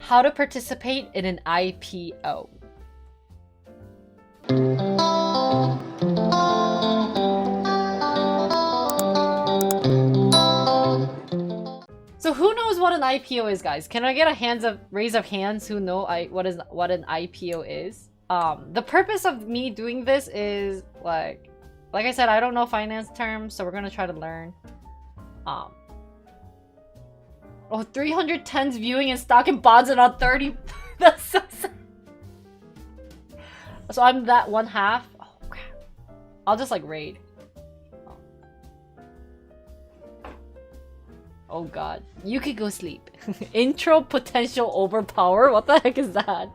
how to participate in an IPO. So who knows what an IPO is, guys? Can I get a raise of hands who know what an IPO is? The purpose of me doing this is like I said, I don't know finance terms, so we're gonna try to learn. Oh, 310s viewing in stock and bonds and not 30. That's so sad. So I'm that one half. Oh crap. I'll just like raid. Oh god. You could go sleep. Intro potential overpower? What the heck is that?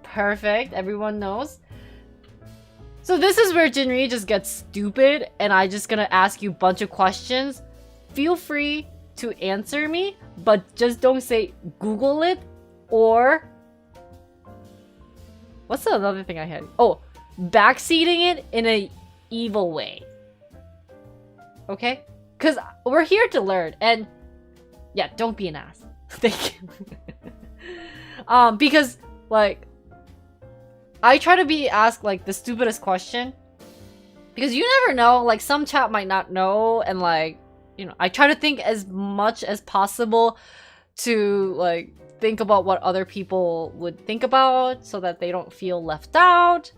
Perfect. Everyone knows. So this is where Jinri just gets stupid and I just gonna ask you a bunch of questions. Feel free to answer me, but just don't say Google it or... What's the other thing I had? Oh, backseating it in a evil way. Okay? Because we're here to learn, and yeah, don't be an ass. Thank you. Because, like, I try to be asked, like, the stupidest question. Because you never know, like, some chat might not know, and, like, you know, I try to think as much as possible to, like, think about what other people would think about so that they don't feel left out.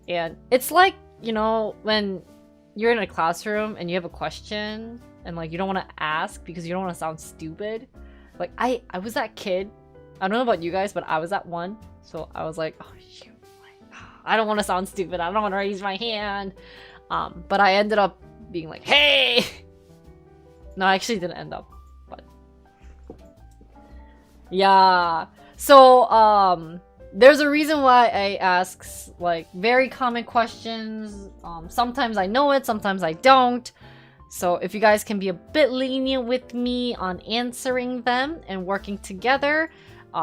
And it's like, you know, when you're in a classroom and you have a question and like you don't want to ask because you don't want to sound stupid. Like I was that kid. I don't know about you guys, but I was that one. So I was like, oh shoot, I don't want to sound stupid. I don't want to raise my hand. But I ended up being like, hey. No, I actually didn't end up. But yeah. So there's a reason why I ask like very common questions. Sometimes I know it, sometimes I don't. So if you guys can be a bit lenient with me on answering them and working together,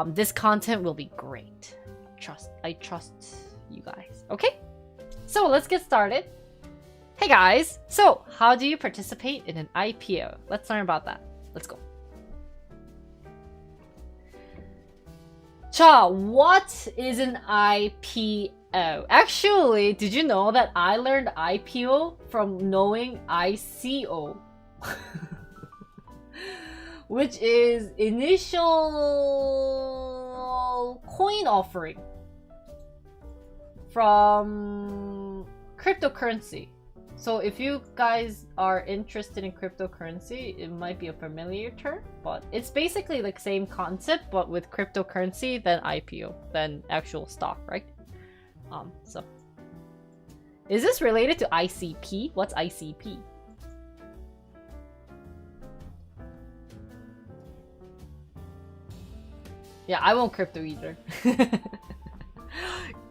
this content will be great. I trust you guys. Okay? So let's get started. Hey guys! So how do you participate in an IPO? Let's learn about that. Let's go. Cha, what is an IPO? Actually, did you know that I learned IPO from knowing ICO? Which is initial coin offering from cryptocurrency. So if you guys are interested in cryptocurrency, it might be a familiar term, but it's basically the same concept, but with cryptocurrency than IPO, than actual stock, right? So is this related to ICP? What's ICP? Yeah, I won't crypto either.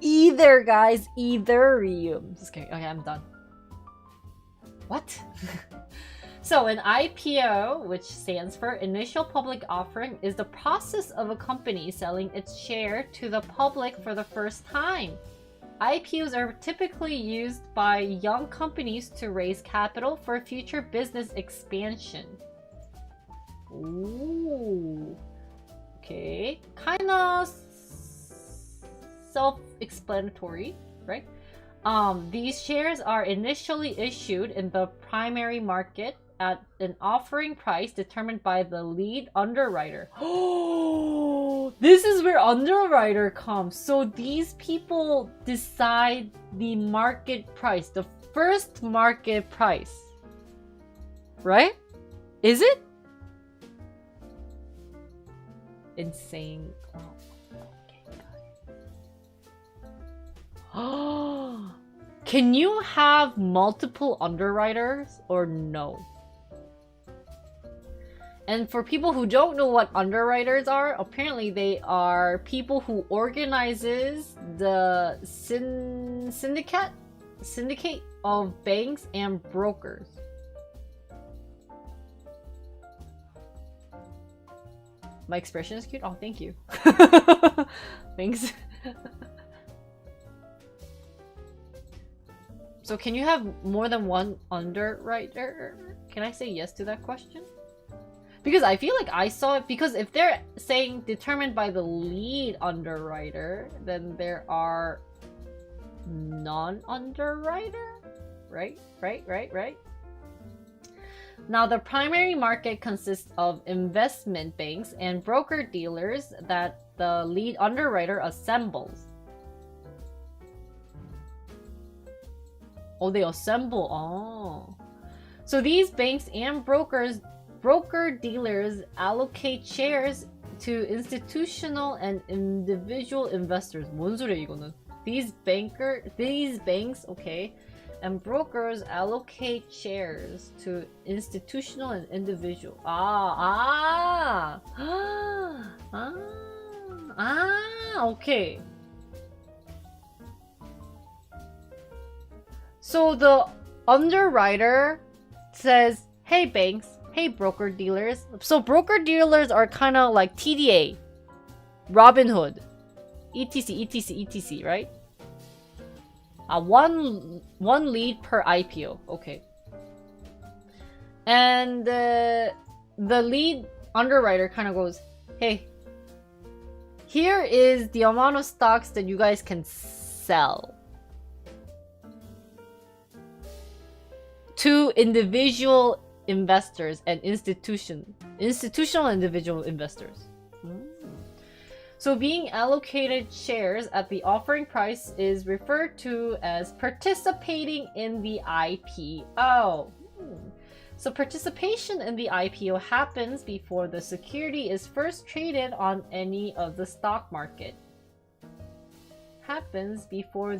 Either, guys, Ethereum. Just kidding. Okay, I'm done. What? So an IPO, which stands for Initial Public Offering, is the process of a company selling its share to the public for the first time. IPOs are typically used by young companies to raise capital for future business expansion. Ooh. Okay. Kind of self-explanatory, right? These shares are initially issued in the primary market at an offering price determined by the lead underwriter. Oh, this is where underwriter comes. So these people decide the market price, the first market price, right? Is it? Insane. Oh, can you have multiple underwriters or no? And for people who don't know what underwriters are, apparently they are people who organizes the syndicate of banks and brokers. My expression is cute? Oh, thank you. Thanks. So can you have more than one underwriter? Can I say yes to that question? Because I feel like I saw it, because if they're saying determined by the lead underwriter, then there are non-underwriter? Right? Now, the primary market consists of investment banks and broker-dealers that the lead underwriter assembles. Oh, they assemble. Oh. So these banks and broker-dealers allocate shares to institutional and individual investors. 뭔 소리야, 이거는? These banks, okay, and brokers allocate shares to institutional and individual. Okay. So the underwriter says, hey banks, hey broker dealers. So broker dealers are kind of like TDA, Robinhood, etc, right? One lead per IPO. Okay. And the lead underwriter kind of goes, hey, here is the amount of stocks that you guys can sell to individual investors and institutional individual investors. So being allocated shares at the offering price is referred to as participating in the IPO. So participation in the IPO happens before the security is first traded on any of the stock market. Happens before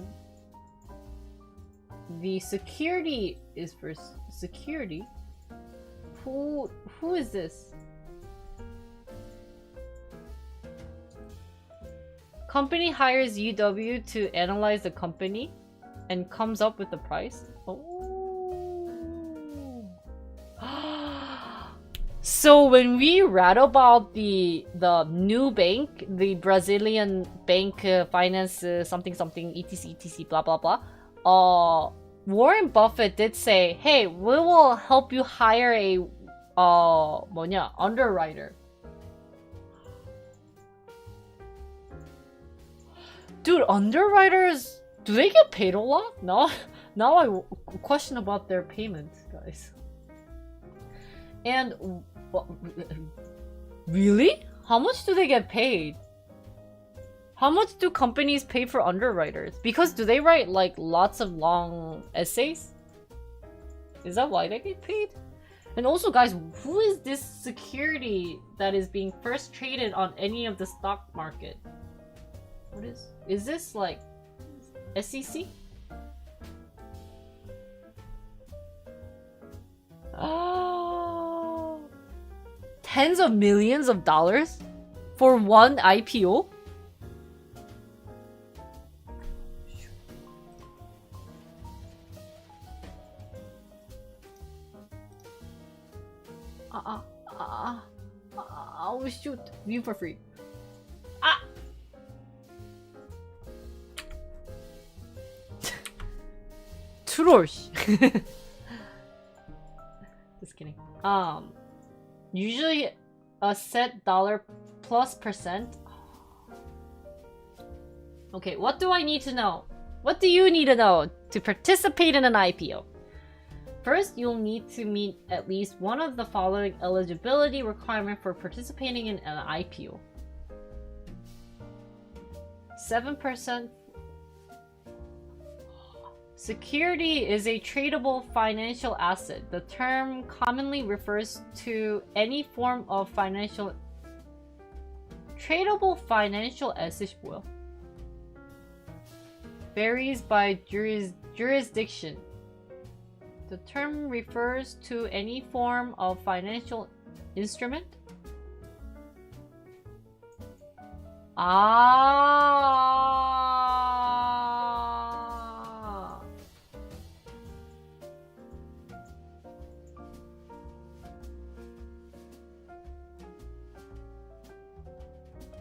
the security is first. Security? Who is this? Company hires UW to analyze the company and comes up with the price. Oh. So when we read about the new bank, the Brazilian bank finance something etc blah blah blah, Warren Buffett did say, hey, we will help you hire a underwriter. Dude, underwriters, do they get paid a lot? Now I question about their payment, guys. And really? How much do they get paid? How much do companies pay for underwriters? Because do they write like lots of long essays? Is that why they get paid? And also, guys, who is this security that is being first traded on any of the stock market? What is this like SEC? Oh, tens of millions of dollars for one IPO? Oh shoot, view for free. Troll. Just kidding. Usually a set dollar plus percent. Okay, what do I need to know? What do you need to know to participate in an IPO? First, you'll need to meet at least one of the following eligibility requirements for participating in an IPO. 7%. Security is a tradable financial asset. The term commonly refers to any form of financial... Tradable financial asset 뭐야? Varies by jurisdiction. The term refers to any form of financial instrument.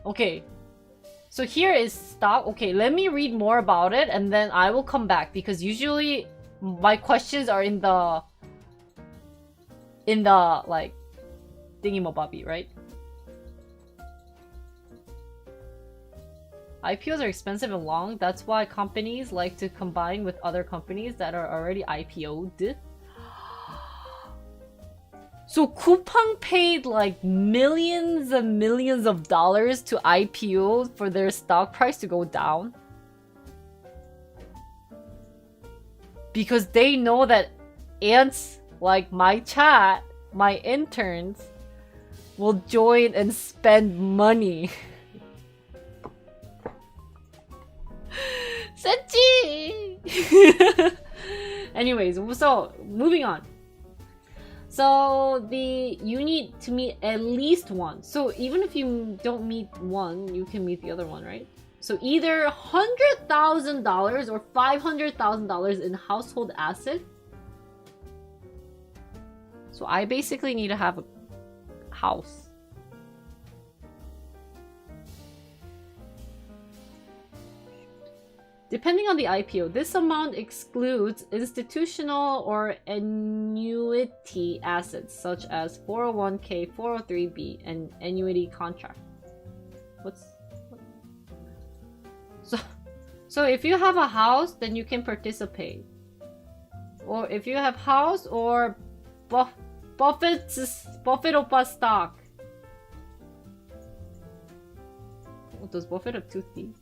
Okay, so here is stock. Okay, let me read more about it and then I will come back because usually my questions are in the like thingy-mabobby, right? IPOs are expensive and long. That's why companies like to combine with other companies that are already IPO'd. So Coupang paid like millions and millions of dollars to IPO for their stock price to go down. Because they know that ants like my chat, my interns, will join and spend money. Senchi! Anyways, so moving on. So you need to meet at least one. So even if you don't meet one, you can meet the other one, right? So either $100,000 or $500,000 in household asset. So I basically need to have a house. Depending on the IPO, this amount excludes institutional or annuity assets such as 401k, 403b, and annuity contract. So if you have a house, then you can participate. Or if you have house or Buffett oppa stock. Does Buffett have 2 teeth?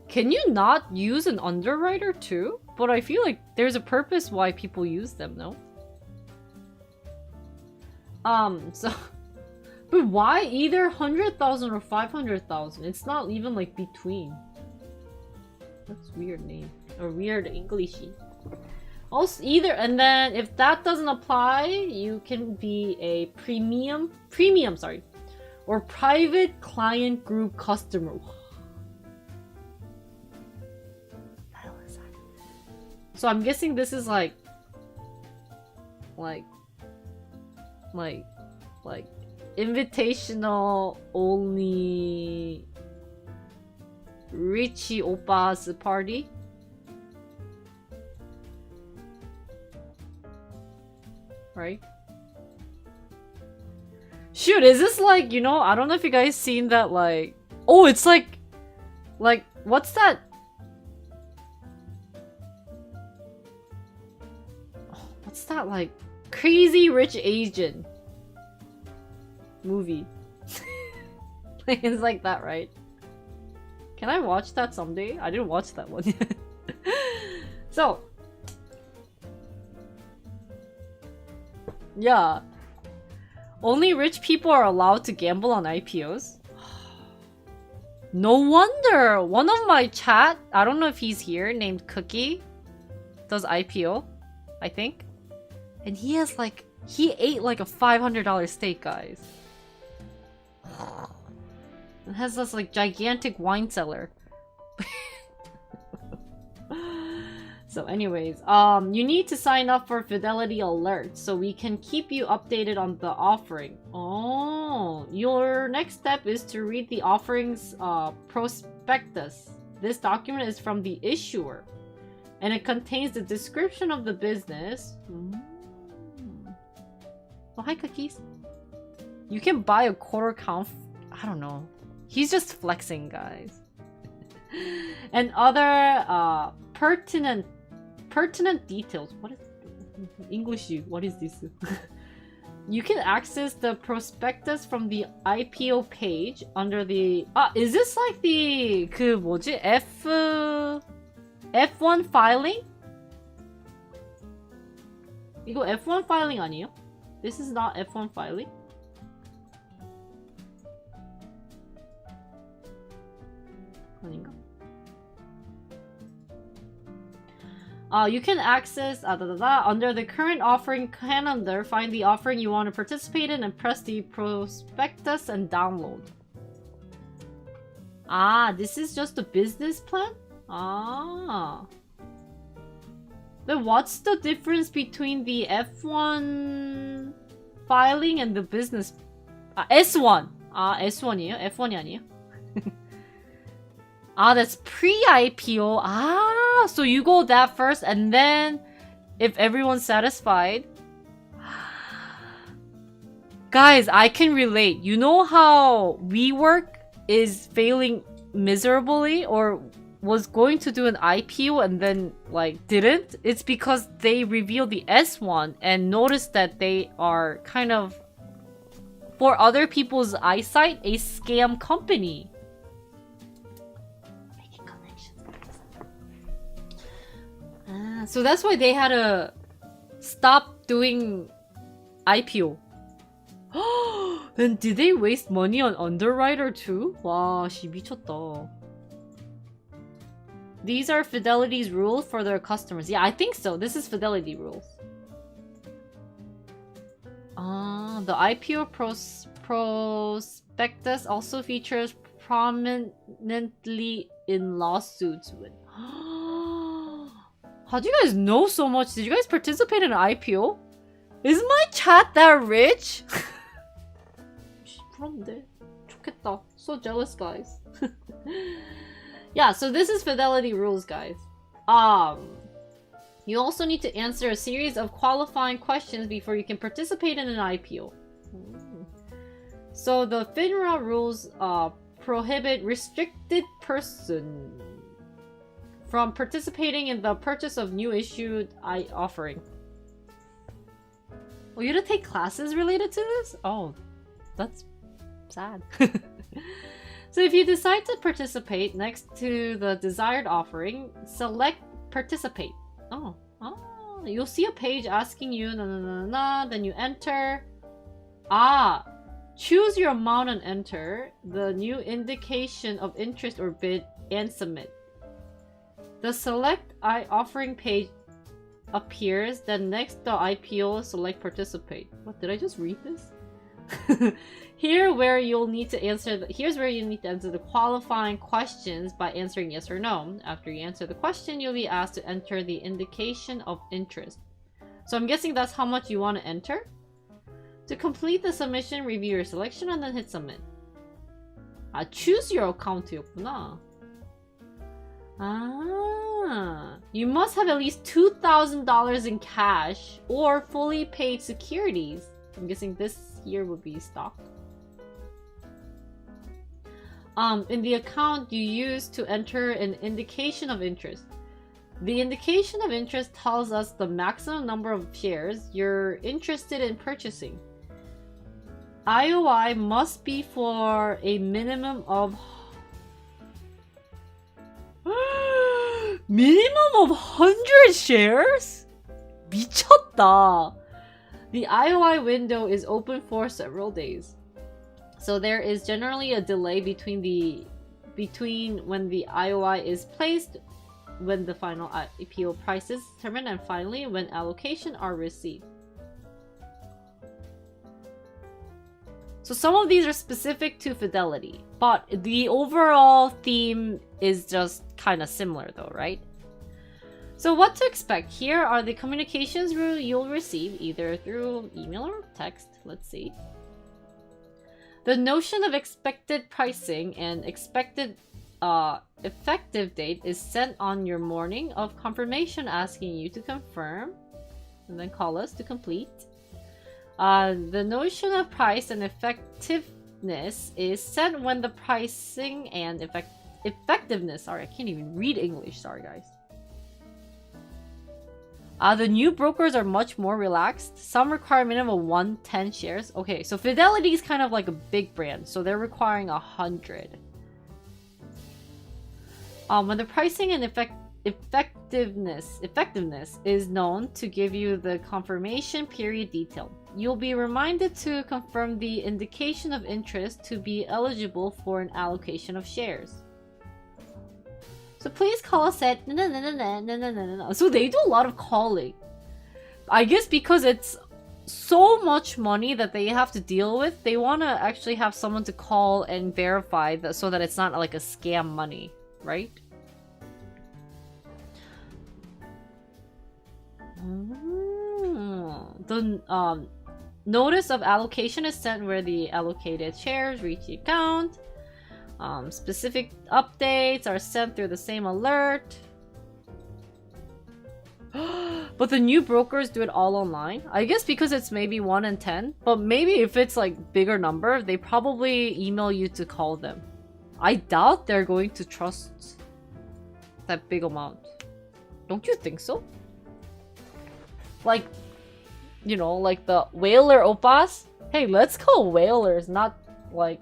Can you not use an underwriter too? But I feel like there's a purpose why people use them, no? But why either 100,000 or 500,000? It's not even like between. That's weird name. Or weird Englishy. Also, either, and then if that doesn't apply, you can be a premium, or private client group customer. So I'm guessing this is like invitational only Richie Oppa's party. Right? Shoot, is this like, you know, I don't know if you guys seen that, like... Oh, it's like, what's that? Oh, what's that, like, Crazy Rich Asian movie? Like, it's like that, right? Can I watch that someday? I didn't watch that one yet. So... Yeah. Only rich people are allowed to gamble on IPOs? No wonder! One of my chat, I don't know if he's here, named Cookie, does IPO, I think. And he has like, he ate like a $500 steak, guys. It has this like gigantic wine cellar. So anyways, you need to sign up for Fidelity Alert so we can keep you updated on the offering. Oh, your next step is to read the offering's prospectus. This document is from the issuer, and it contains the description of the business. Oh, hi, Cookies. You can buy a quarter count. I don't know. He's just flexing, guys. And other pertinent details. What is English? What is this? You can access the prospectus from the IPO page under the. Is this like the 그 뭐지? F1 filing? 이거 F1 filing 아니에요? This is not F1 filing. 아닌가? You can access under the current offering calendar, find the offering you want to participate in and press the prospectus and download. This is just a business plan? Then what's the difference between the F1 filing and the business? S1! S1이에요? F1이 아니에요? Ah, that's pre-IPO. Ah, so you go that first, and then if everyone's satisfied. Guys, I can relate. You know how WeWork is failing miserably or was going to do an IPO and then like didn't? It's because they revealed the S1 and noticed that they are kind of, for other people's eyesight, a scam company. Making connections. Ah, so that's why they had to stop doing IPO. Then did they waste money on underwriter too? 와, 씨 미쳤다. These are Fidelity's rules for their customers. Yeah, I think so. This is Fidelity rules. The IPO prospectus also features prominently in lawsuits with. How do you guys know so much? Did you guys participate in an IPO? Is my chat that rich? 그런데 좋겠다. So jealous, guys. Yeah, so this is Fidelity rules, guys. You also need to answer a series of qualifying questions before you can participate in an IPO. So the FINRA rules prohibit restricted person from participating in the purchase of new issued offering. Oh, you had to take classes related to this? Oh, that's sad. So if you decide to participate, next to the desired offering, select participate. Oh, you'll see a page asking you, then you enter. Choose your amount and enter the new indication of interest or bid and submit. The select offering page appears, then next the IPO, select participate. What, did I just read this? Here's where you need to answer the qualifying questions by answering yes or no. After you answer the question, you'll be asked to enter the indication of interest. So I'm guessing that's how much you want to enter. To complete the submission, review your selection and then hit submit. Choose your account였구나. You must have at least $2,000 in cash or fully paid securities. I'm guessing this here would be stock. In the account you use to enter an indication of interest. The indication of interest tells us the maximum number of shares you're interested in purchasing. IOI must be for a minimum of minimum of 100 shares? 미쳤다. The IOI window is open for several days. So there is generally a delay between when the IOI is placed, when the final IPO price is determined, and finally when allocation are received. So some of these are specific to Fidelity, but the overall theme is just kind of similar though, right? So what to expect? Here are the communications you'll receive either through email or text. Let's see. The notion of expected pricing and expected effective date is sent on your morning of confirmation, asking you to confirm and then call us to complete. The notion of price and effectiveness is sent when the pricing and effectiveness, sorry, I can't even read English, sorry guys. The new brokers are much more relaxed. Some require a minimum of 110 shares. Okay, so Fidelity is kind of like a big brand, so they're requiring 100. When the pricing and effectiveness is known to give you the confirmation period detail. You'll be reminded to confirm the indication of interest to be eligible for an allocation of shares. So please call us at So they do a lot of calling. I guess because it's so much money that they have to deal with, they want to actually have someone to call and verify that so that it's not like a scam money, right? The notice of allocation is sent where the allocated shares reach the account. Specific updates are sent through the same alert. But the new brokers do it all online. I guess because it's maybe 1 in 10. But maybe if it's like bigger number, they probably email you to call them. I doubt they're going to trust that big amount. Don't you think so? Like, you know, like the whaler oppas. Hey, let's call whalers, not like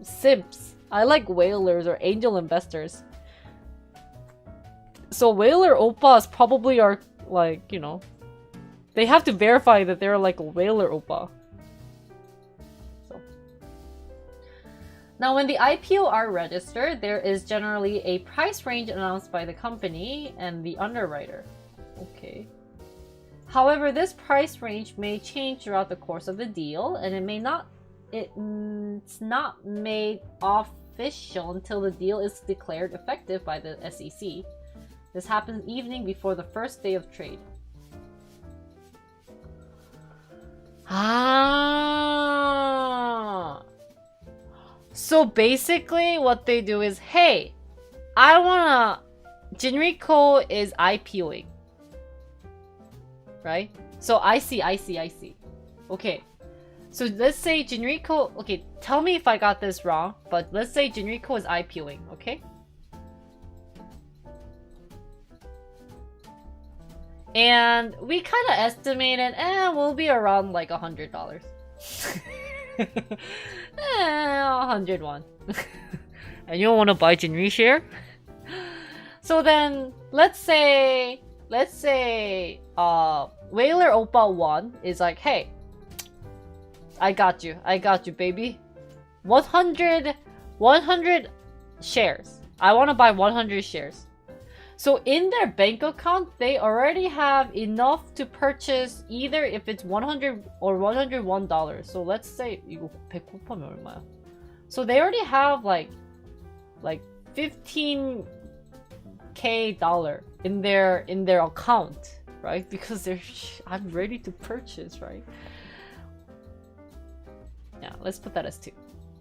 simps. I like whalers or angel investors. So whaler oppas probably are like, you know, they have to verify that they're like a whaler oppa. So. Now when the IPO are registered, there is generally a price range announced by the company and the underwriter. Okay. However, this price range may change throughout the course of the deal, and it's not made official until the deal is declared effective by the SEC. This happens evening before the first day of trade. Ah. So basically what they do is, hey, Jinrico is IPOing. Right? So I see. Okay. So let's say Jinrico, okay, tell me if I got this wrong, but let's say Jinrico is IPOing, okay? And we kind of estimated, we'll be around like $100. 101. And you don't want to buy Jinri share? So then, let's say, Whaler Oppa 1 is like, hey, I got you, baby. 100 shares. I want to buy 100 shares. So in their bank account, they already have enough to purchase either if it's $100 or $101. So let's say 이거 100 곱하면 얼마야? So they already have like $15K in their account, right? Because I'm ready to purchase, right? Yeah, let's put that as 2.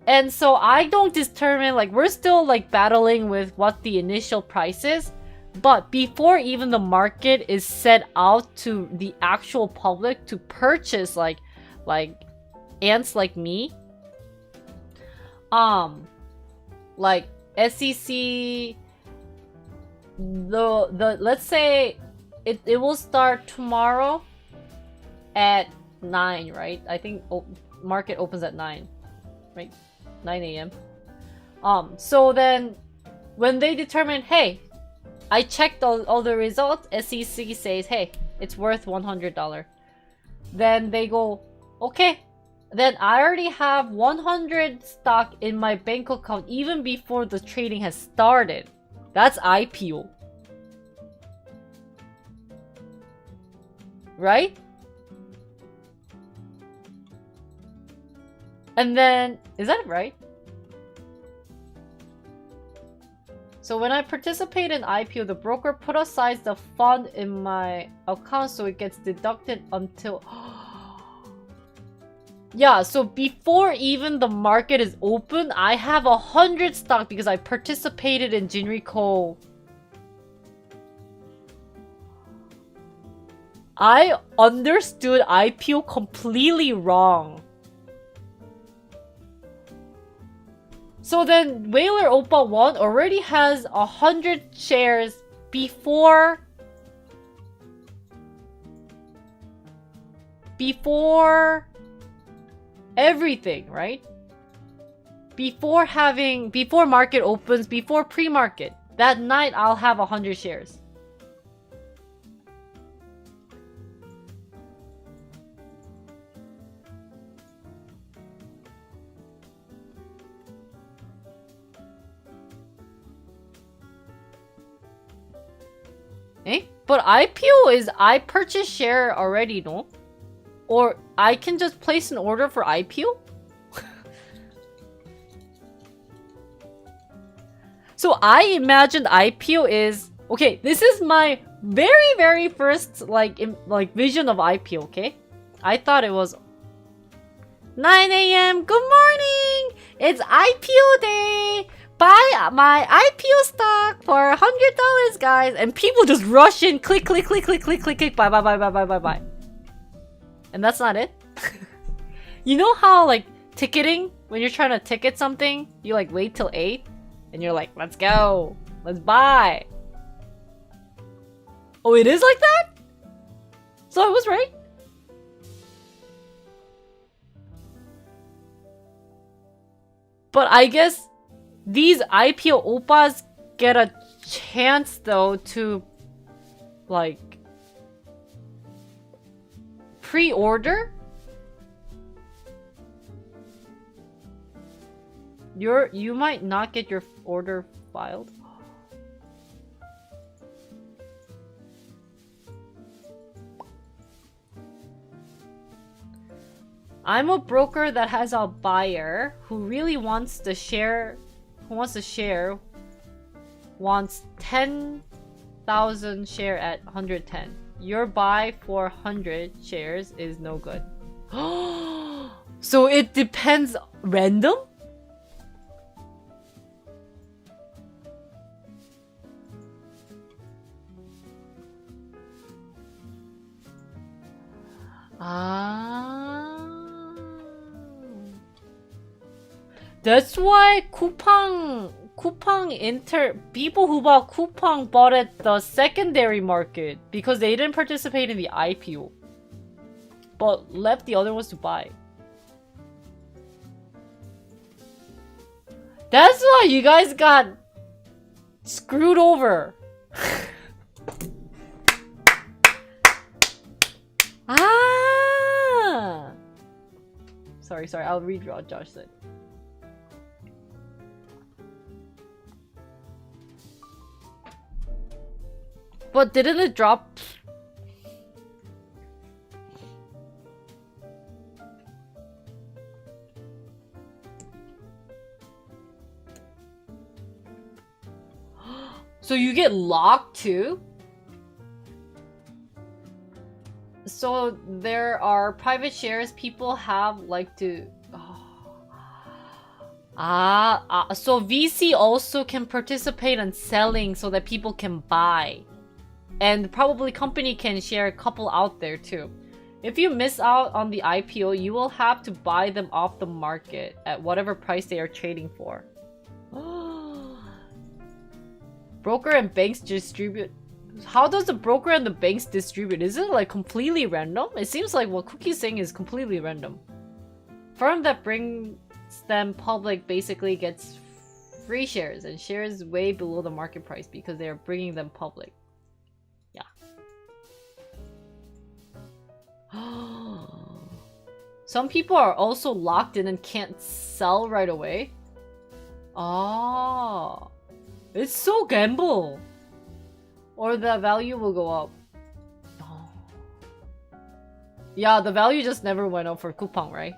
And so I don't determine, like, we're still like battling with what the initial price is. But before even the market is set out to the actual public to purchase like ants like me, like SEC, let's say it will start tomorrow at 9, right? I think market opens at 9, right? 9 a.m. So then when they determine, hey, I checked all the results, SEC says, hey, it's worth $100. Then they go, okay, then I already have 100 stock in my bank account even before the trading has started. That's IPO. Right? And then, is that right? So when I participate in IPO, the broker put aside the fund in my account so it gets deducted until... Yeah, so before even the market is open, I have 100 stock because I participated in Jinrico. I understood IPO completely wrong. So then Whaler Oppa 1 already has 100 shares before everything, right? Before market opens, before pre-market. That night I'll have 100 shares. Eh? But IPO is I purchase share already, no? Or I can just place an order for IPO? So I imagined IPO is... Okay, this is my very first vision of IPO, okay? I thought it was 9 a.m. Good morning! It's IPO day! Buy my IPO stock for $100, guys! And people just rush in, click, click, click, click, click, click, click, buy, buy, buy, buy, buy, buy, buy. And that's not it? You know how, like, ticketing, when you're trying to ticket something, you, like, wait till 8? And you're like, let's go! Let's buy! Oh, it is like that? So I was right? But I guess these IPO oppas get a chance though to like pre-order? You might not get your order filed. I'm a broker that has a buyer who really wants to share, wants 10,000 share at 110. Your buy for 100 shares is no good. So it depends random? That's why people who bought Coupang bought at the secondary market because they didn't participate in the IPO, but left the other ones to buy. That's why you guys got screwed over. Sorry, I'll read what Josh said. But didn't it drop? So you get locked too? So there are private shares people have like to... so VC also can participate in selling so that people can buy. And probably company can share a couple out there too. If you miss out on the IPO, you will have to buy them off the market at whatever price they are trading for. Broker and banks distribute... How does the broker and the banks distribute? Is it like completely random? It seems like what Cookie's saying is completely random. Firm that brings them public basically gets free shares and shares way below the market price because they are bringing them public. Yeah. Some people are also locked in and can't sell right away. Ah, it's so gamble. Or the value will go up. Oh. Yeah, the value just never went up for Coupang, right?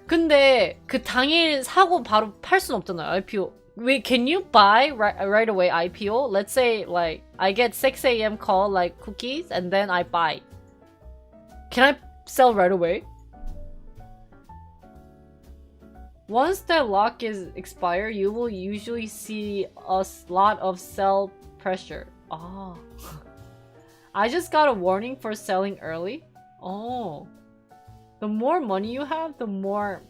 근데 그 당일 사고 바로 팔 순 없잖아요, IPO. Wait, can you buy right away IPO? Let's say like I get 6 a.m. call like Cookies and then I buy. Can I sell right away? Once that lock is expired, you will usually see a lot of sell pressure. Oh. I just got a warning for selling early. Oh. The more money you have, the more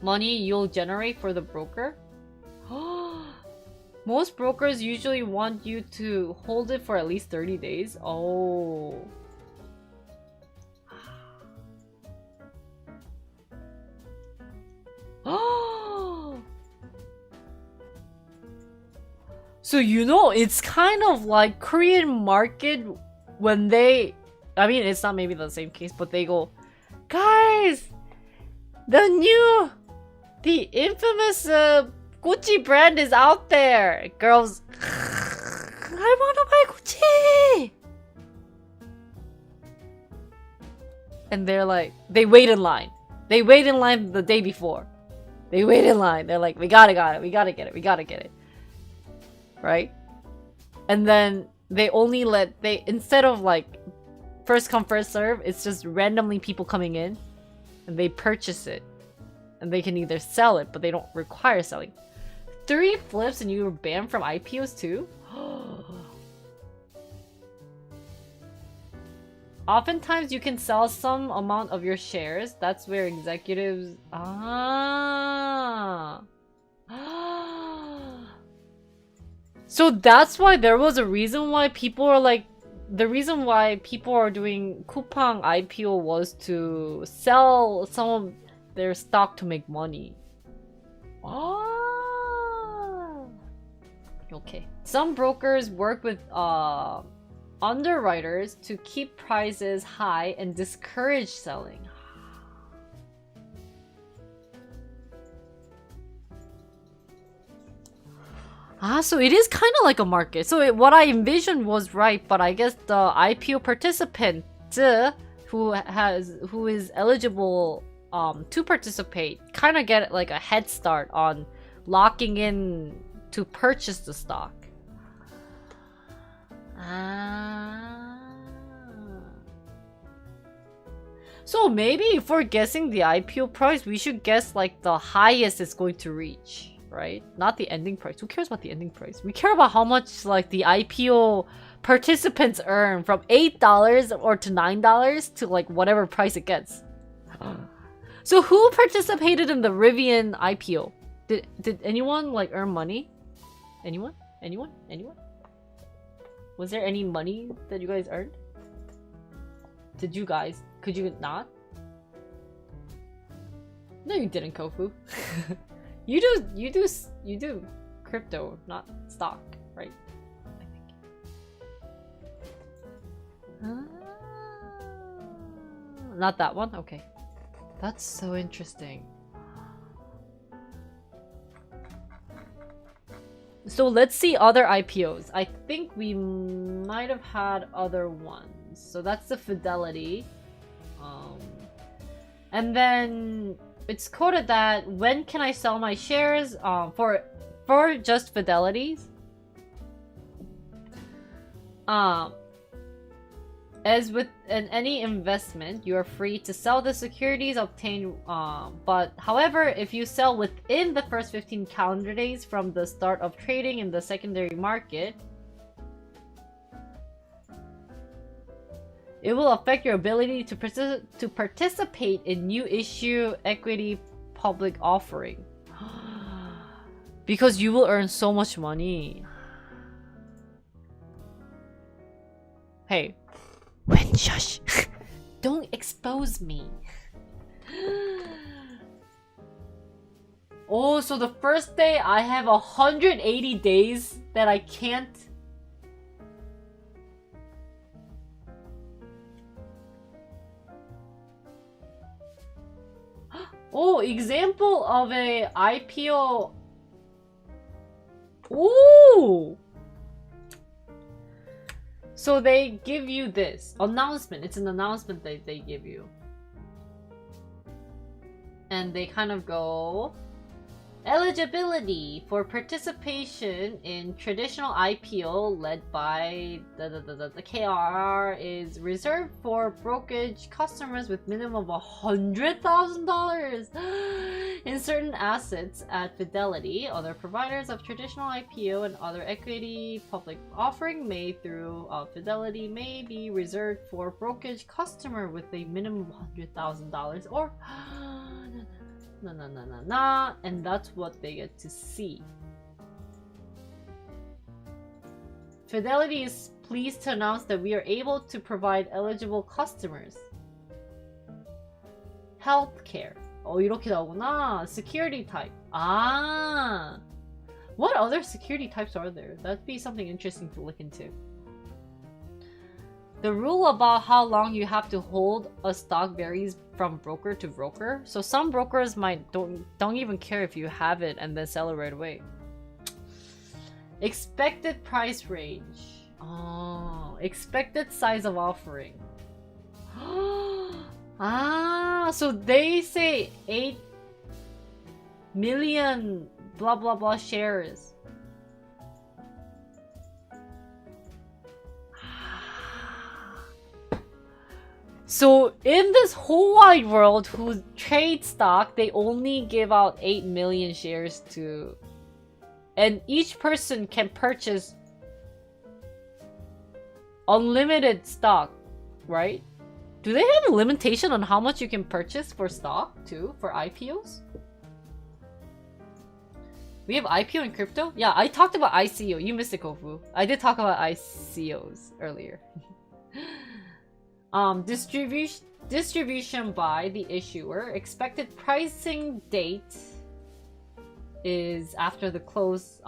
money you'll generate for the broker. Most brokers usually want you to hold it for at least 30 days. Oh. So you know, it's kind of like Korean market when they... I mean, it's not maybe the same case, but they go, guys, the infamous Gucci brand is out there. Girls, I wanna buy Gucci! And they're like, they wait in line. They wait in line the day before. They wait in line. They're like, we gotta get it. Right? And then they only instead of like first come first serve, it's just randomly people coming in. and they purchase it. And they can either sell it, but they don't require selling. 3 flips and you were banned from IPOs too? Oftentimes you can sell some amount of your shares. That's where executives... Ah. So that's why there was a reason why people are like... The reason why people are doing Coupang IPO was to sell some of their stock to make money. Ah. Okay. Some brokers work with underwriters to keep prices high and discourage selling. Ah, so it is kind of like a market. So what I envisioned was right, but I guess the IPO participant who is eligible to participate kind of get like a head start on locking in to purchase the stock. Ah. So maybe if we're guessing the IPO price, we should guess like the highest it's going to reach, right? Not the ending price. Who cares about the ending price? We care about how much like the IPO participants earn from $8 or to $9 to like whatever price it gets. So who participated in the Rivian IPO? Did anyone like earn money? Anyone? Anyone? Anyone? Was there any money that you guys earned? Did you guys? Could you not? No, you didn't, Kofu. You do crypto, not stock, right? I think. Not that one? Okay. That's so interesting. So let's see other IPOs. I think we might have had other ones. So that's the Fidelity. And then it's quoted that when can I sell my shares for just Fidelities? As with any investment, you are free to sell the securities obtained, but however, if you sell within the first 15 calendar days from the start of trading in the secondary market, it will affect your ability to participate in new issue equity public offering. Because you will earn so much money. Hey. When shush. Don't expose me. Oh, so the first day I have 180 days that I can't. Oh, example of a IPO. Ooh. So they give you this announcement. It's an announcement that they give you. And they kind of go, eligibility for participation in traditional IPO led by the KR is reserved for brokerage customers with minimum of $100,000 in certain assets at Fidelity. Other providers of traditional IPO and other equity public offering made through Fidelity may be reserved for brokerage customer with a minimum of $100,000 or no, and that's what they get to see. Fidelity is pleased to announce that we are able to provide eligible customers healthcare. 이렇게 나오구나. Security type. Ah. What other security types are there? That'd be something interesting to look into. The rule about how long you have to hold a stock varies from broker to broker. So some brokers don't even care if you have it and then sell it right away. Expected price range. Oh, expected size of offering. Ah, so they say 8 million blah blah blah shares. So in this whole wide world who trade stock, they only give out 8 million shares to... And each person can purchase unlimited stock, right? Do they have a limitation on how much you can purchase for stock too, for IPOs? We have IPO in crypto? Yeah, I talked about ICO. You missed it, Kofu. I did talk about ICOs earlier. Distribution by the issuer. Expected pricing date is after the close.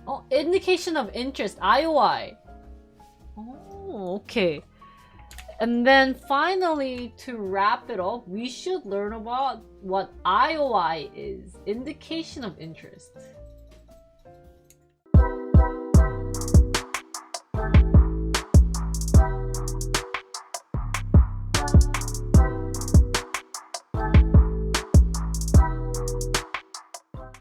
Oh, indication of interest, IOI. Oh, okay. And then finally, to wrap it up, we should learn about what IOI is. Indication of interest.